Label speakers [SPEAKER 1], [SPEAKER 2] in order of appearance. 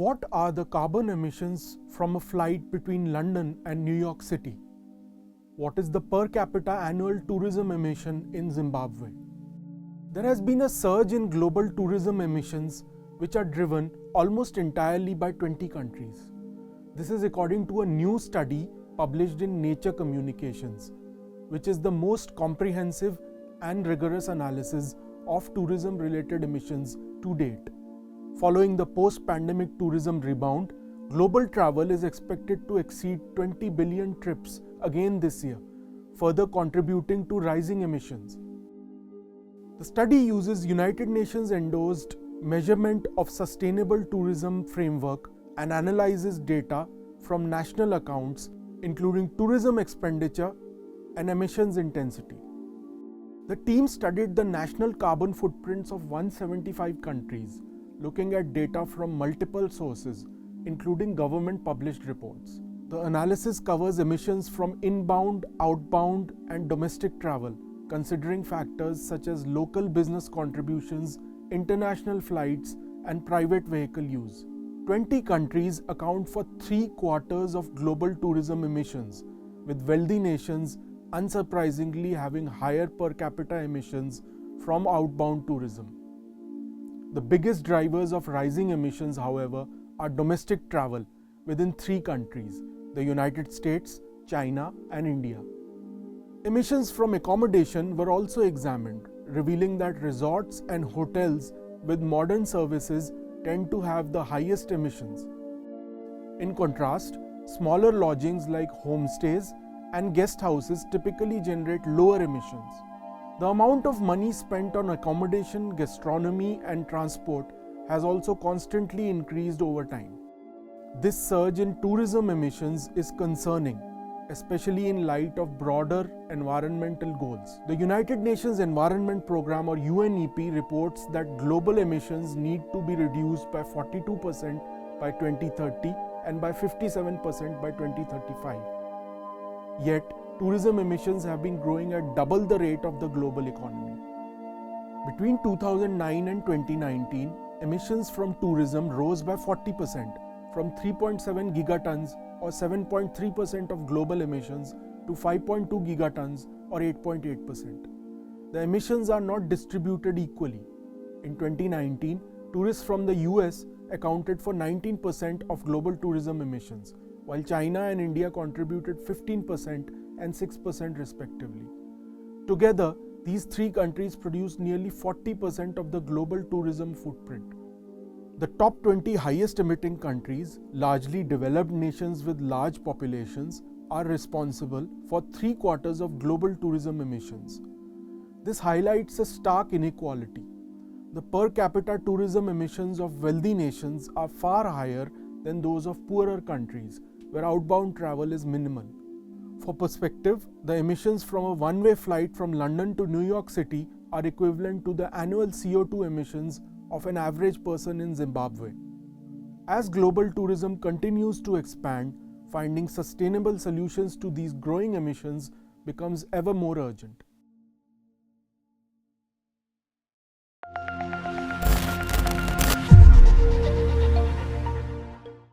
[SPEAKER 1] What are the carbon emissions from a flight between London and New York City? What is the per capita annual tourism emission in Zimbabwe? There has been a surge in global tourism emissions which are driven almost entirely by 20 countries. This is according to a new study published in Nature Communications, which is the most comprehensive and rigorous analysis of tourism-related emissions to date. Following the post-pandemic tourism rebound, global travel is expected to exceed 20 billion trips again this year, further contributing to rising emissions. The study uses United Nations-endorsed measurement of sustainable tourism framework and analyzes data from national accounts, including tourism expenditure and emissions intensity. The team studied the national carbon footprints of 175 countries, looking at data from multiple sources, including government-published reports. The analysis covers emissions from inbound, outbound, and domestic travel, considering factors such as local business contributions, international flights, and private vehicle use. 20 countries account for 3/4 of global tourism emissions, with wealthy nations unsurprisingly having higher per capita emissions from outbound tourism. The biggest drivers of rising emissions, however, are domestic travel within 3 countries: the United States, China, and India. Emissions from accommodation were also examined, revealing that resorts and hotels with modern services tend to have the highest emissions. In contrast, smaller lodgings like homestays and guest houses typically generate lower emissions. The amount of money spent on accommodation, gastronomy, and transport has also constantly increased over time. This surge in tourism emissions is concerning, especially in light of broader environmental goals. The United Nations Environment Programme, or UNEP, reports that global emissions need to be reduced by 42% by 2030 and by 57% by 2035. Yet, tourism emissions have been growing at double the rate of the global economy. Between 2009 and 2019, emissions from tourism rose by 40%, from 3.7 gigatons or 7.3% of global emissions to 5.2 gigatons or 8.8%. The emissions are not distributed equally. In 2019, tourists from the US accounted for 19% of global tourism emissions, while China and India contributed 15% and 6% respectively. Together, these 3 countries produce nearly 40% of the global tourism footprint. The top 20 highest emitting countries, largely developed nations with large populations, are responsible for 3/4 of global tourism emissions. This highlights a stark inequality. The per capita tourism emissions of wealthy nations are far higher than those of poorer countries, where outbound travel is minimal. For perspective, the emissions from a one-way flight from London to New York City are equivalent to the annual CO2 emissions of an average person in Zimbabwe. As global tourism continues to expand, finding sustainable solutions to these growing emissions becomes ever more urgent.